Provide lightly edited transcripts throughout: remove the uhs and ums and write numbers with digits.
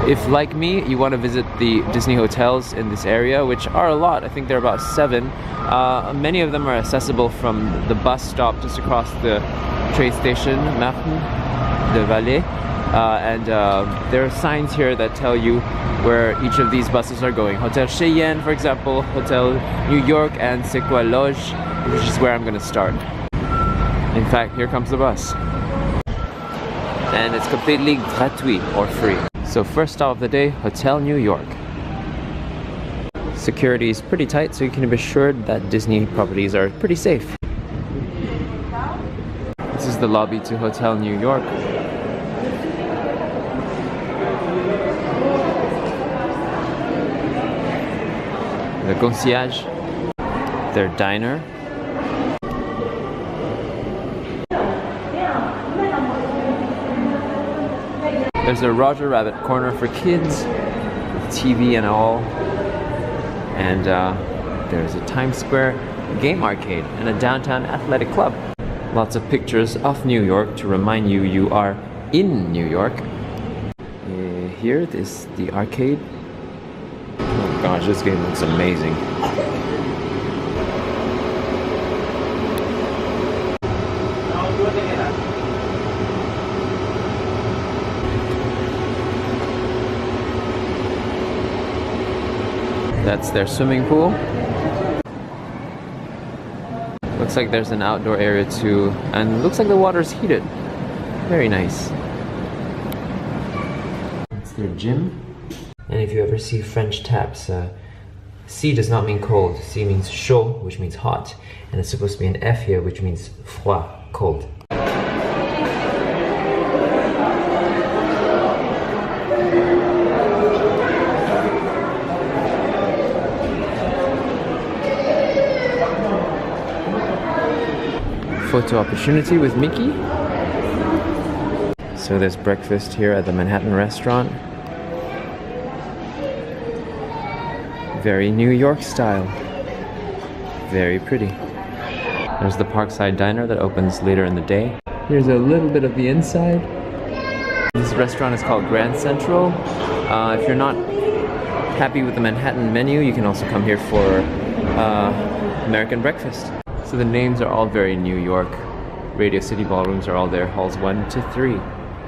If, like me, you want to visit the Disney hotels in this area, which are a lot, I think there are about 7, many of them are accessible from the bus stop just across the train station, Marne de Vallée. And there are signs here that tell you where each of these buses are going. Hotel Cheyenne, for example, Hotel New York, and Sequoia Lodge, which is where I'm going to start. In fact, here comes the bus. And it's completely gratuit, or free. So first stop of the day, Hotel New York. Security is pretty tight, so you can be assured that Disney properties are pretty safe. This is the lobby to Hotel New York. The concierge, their diner. There's a Roger Rabbit corner for kids, with TV and all. And there's a Times Square game arcade and a downtown athletic club. Lots of pictures of New York to remind you you are in New York. Here is the arcade. Oh gosh, this game looks amazing. That's their swimming pool. Looks like there's an outdoor area too, and looks like the water's heated. Very nice. That's their gym. And if you ever see French taps, C does not mean cold. C means chaud, which means hot. And it's supposed to be an F here, which means froid, cold. Photo opportunity with Mickey. So there's breakfast here at the Manhattan restaurant. Very New York style. Very pretty. There's the Parkside Diner that opens later in the day. Here's a little bit of the inside. This restaurant is called Grand Central. If you're not happy with the Manhattan menu, you can also come here for American breakfast. So the names are all very New York. Radio City ballrooms are all there, halls 1 to 3.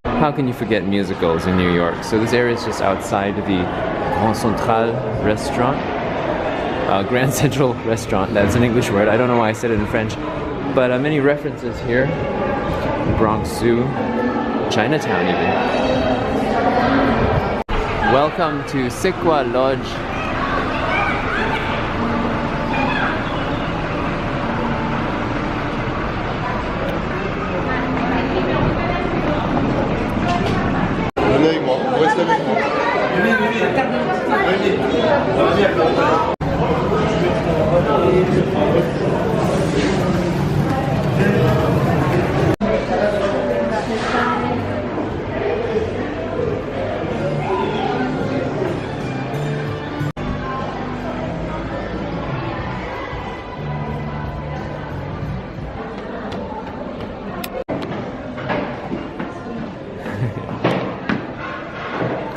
How can you forget musicals in New York? So this area is just outside the Grand Central restaurant. Grand Central restaurant, that's an English word. I don't know why I said it in French. But many references here. Bronx Zoo, Chinatown even. Welcome to Sequoia Lodge.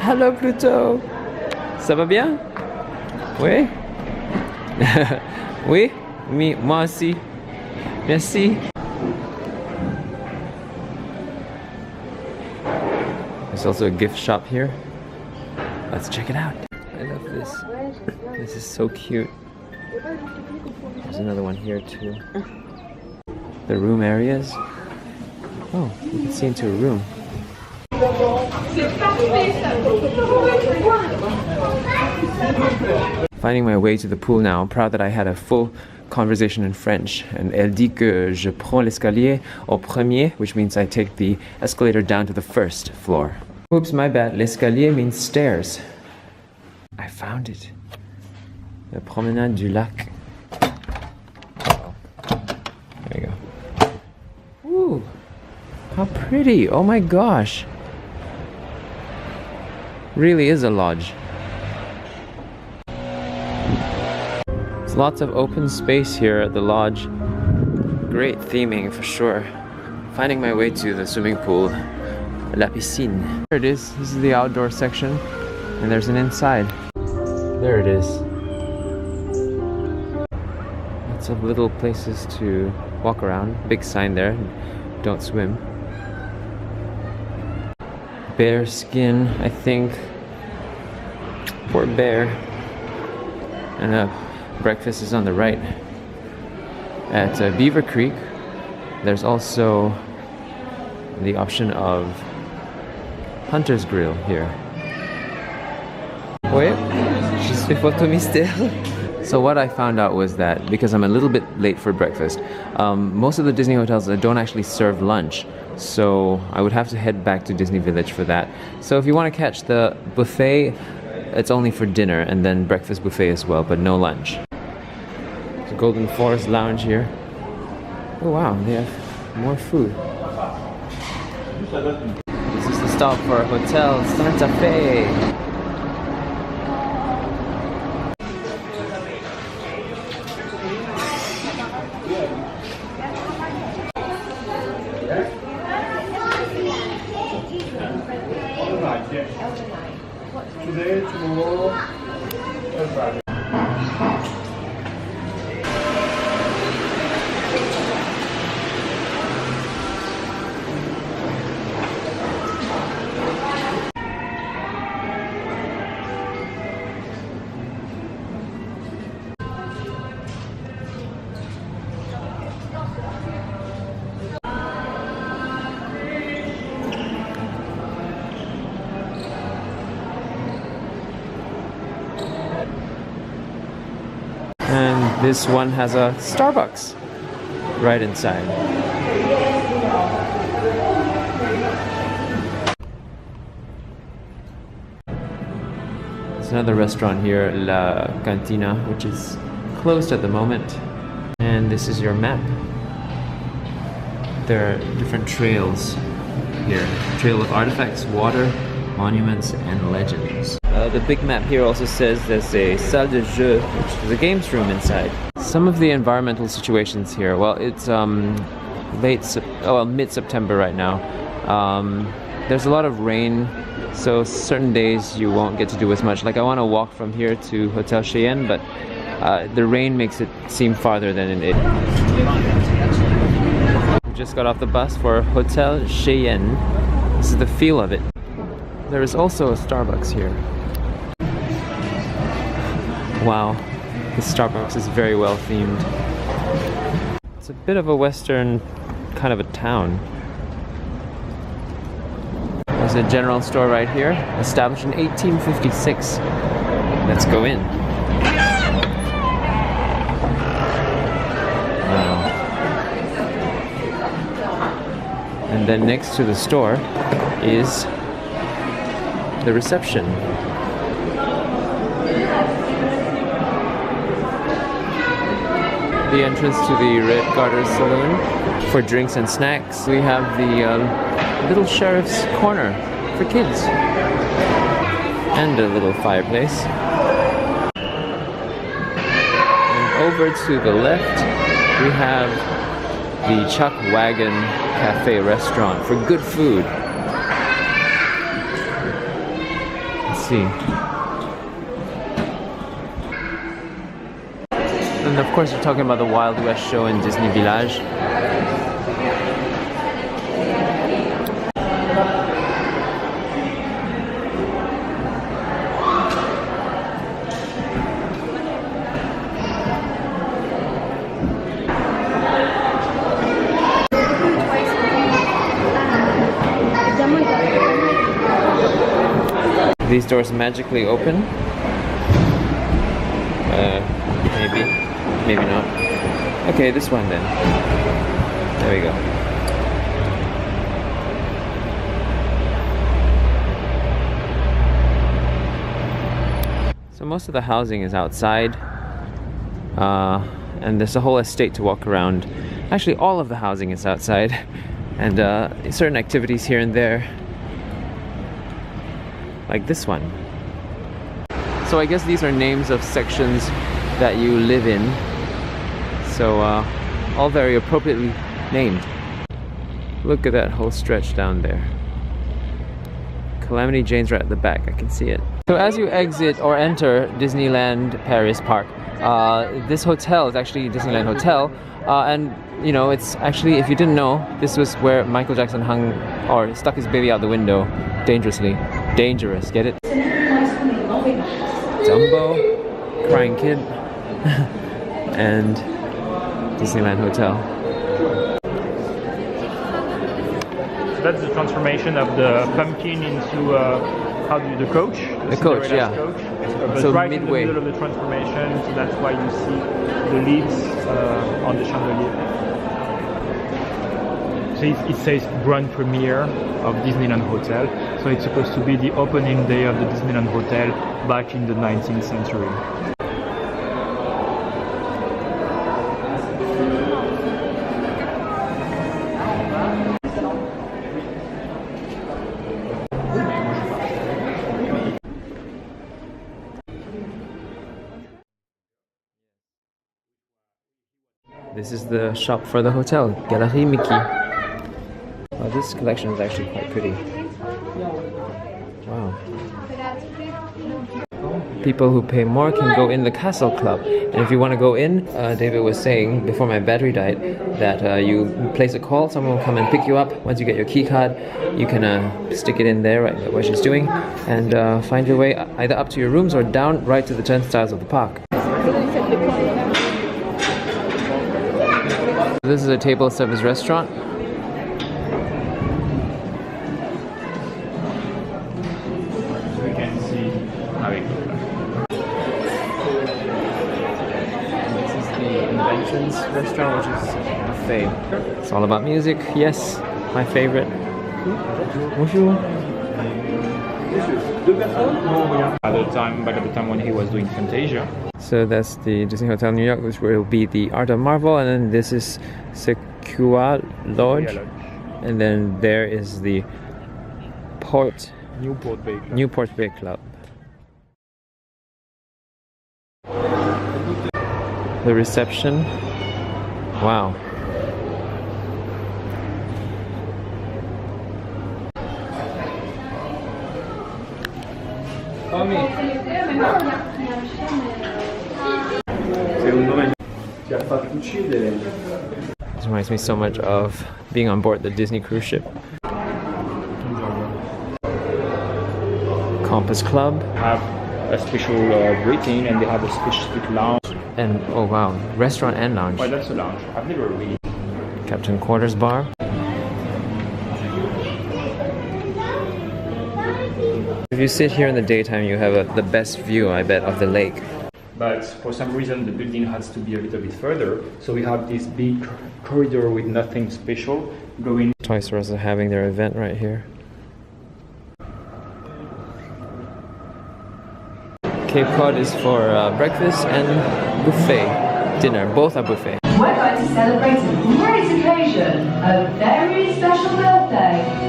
Hello Pluto. Ça va bien? Oui? Oui? Moi aussi. Merci. There's also a gift shop here. Let's check it out. I love this. This is so cute. There's another one here too. The room areas. Oh, you can see into a room. Finding my way to the pool now. I'm proud that I had a full conversation in French. And elle dit que je prends l'escalier au premier, which means I take the escalator down to the first floor. Oops, my bad. L'escalier means stairs. I found it. La promenade du lac. Oh. There you go. Ooh, how pretty. Oh my gosh. Really is a lodge. There's lots of open space here at the lodge. Great theming for sure. Finding my way to the swimming pool, La Piscine. Here it is. This is the outdoor section. And there's an inside. There it is. Lots of little places to walk around. Big sign there, don't swim. Bear skin, I think. Poor bear. And breakfast is on the right. At Beaver Creek, there's also the option of Hunter's Grill here. Ouais, je suis photo mystère. So what I found out was that, because I'm a little bit late for breakfast, most of the Disney hotels don't actually serve lunch. So I would have to head back to Disney Village for that. So if you want to catch the buffet, it's only for dinner, and then breakfast buffet as well, but no lunch. The Golden Forest Lounge here. Oh wow, they have more food. This is the stop for Hotel Santa Fe. And this one has a Starbucks right inside. There's another restaurant here, La Cantina, which is closed at the moment. And this is your map. There are different trails here. Trail of artifacts, water, monuments, and legends. The big map here also says there's a salle de jeu, which is a games room inside. Some of the environmental situations here, well, it's mid-September right now. There's a lot of rain, so certain days you won't get to do as much. Like I want to walk from here to Hotel Cheyenne, but the rain makes it seem farther than it is. We just got off the bus for Hotel Cheyenne. This is the feel of it. There is also a Starbucks here. Wow, this Starbucks is very well themed. It's a bit of a western kind of a town. There's a general store right here, established in 1856. Let's go in. Wow. And then next to the store is the reception. The entrance to the Red Garter Saloon for drinks and snacks. We have the little sheriff's corner for kids and a little fireplace. And over to the left we have the Chuck Wagon Cafe restaurant for good food. Let's see. And of course, you're talking about the Wild West show in Disney Village. These doors magically open. Maybe not. Okay, this one then. There we go. So most of the housing is outside, and there's a whole estate to walk around. Actually, all of the housing is outside, and certain activities here and there, like this one. So I guess these are names of sections that you live in. So all very appropriately named. Look at that whole stretch down there. Calamity Jane's right at the back, I can see it. So as you exit or enter Disneyland Paris Park, this hotel is actually Disneyland Hotel, and you know, it's actually, if you didn't know, this was where Michael Jackson hung or stuck his baby out the window dangerously. Dangerous, get it? Dumbo, crying kid, and Disneyland Hotel. That's the transformation of the pumpkin into the coach. The coach, yeah. Coach. But So right midway. in the middle of the transformation, so that's why you see the leaves on the chandelier. So it says Grand Premiere of Disneyland Hotel. So it's supposed to be the opening day of the Disneyland Hotel back in the 19th century. This is the shop for the hotel, Galerie Mickey. Oh, this collection is actually quite pretty. Wow. People who pay more can go in the Castle Club. And if you want to go in, David was saying before my battery died that you place a call, someone will come and pick you up. Once you get your key card, you can stick it in there, right where she's doing, and find your way either up to your rooms or down right to the turnstiles of the park. This is a table service restaurant. We can see how it goes. This is the Inventions restaurant, which is a buffet. It's all about music, yes, my favorite. Bonjour. Back at the time when he was doing Fantasia. So that's the Disney Hotel New York, which will be the Art of Marvel, and then this is Sequoia Lodge, and then there is the Newport Bay Club. The reception. Wow. This reminds me so much of being on board the Disney cruise ship. Compass Club. Have a special greeting, and they have a specific lounge. And oh wow, restaurant and lounge. Oh, that's a lounge. I've never really. Captain Quarters Bar. If you sit here in the daytime, you have the best view, I bet, of the lake. But for some reason, the building has to be a little bit further. So we have this big corridor with nothing special going. Toys R Us are having their event right here. Cape Cod is for breakfast and buffet dinner. Both are buffet. We're going to celebrate a great occasion, a very special birthday.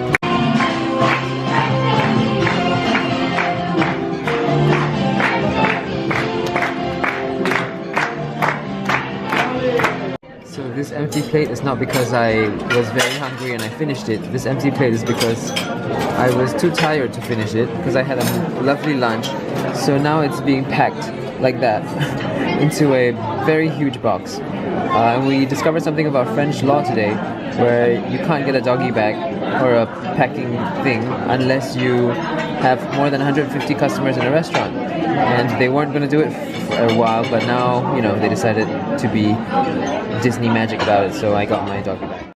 So this empty plate is not because I was very hungry and I finished it. This empty plate is because I was too tired to finish it because I had a lovely lunch. So now it's being packed like that into a very huge box. And we discovered something about French law today where you can't get a doggy bag or a packing thing unless you have more than 150 customers in a restaurant. And they weren't going to do it for a while, but now, you know, they decided to be Disney magic about it, so I got my doggy bag.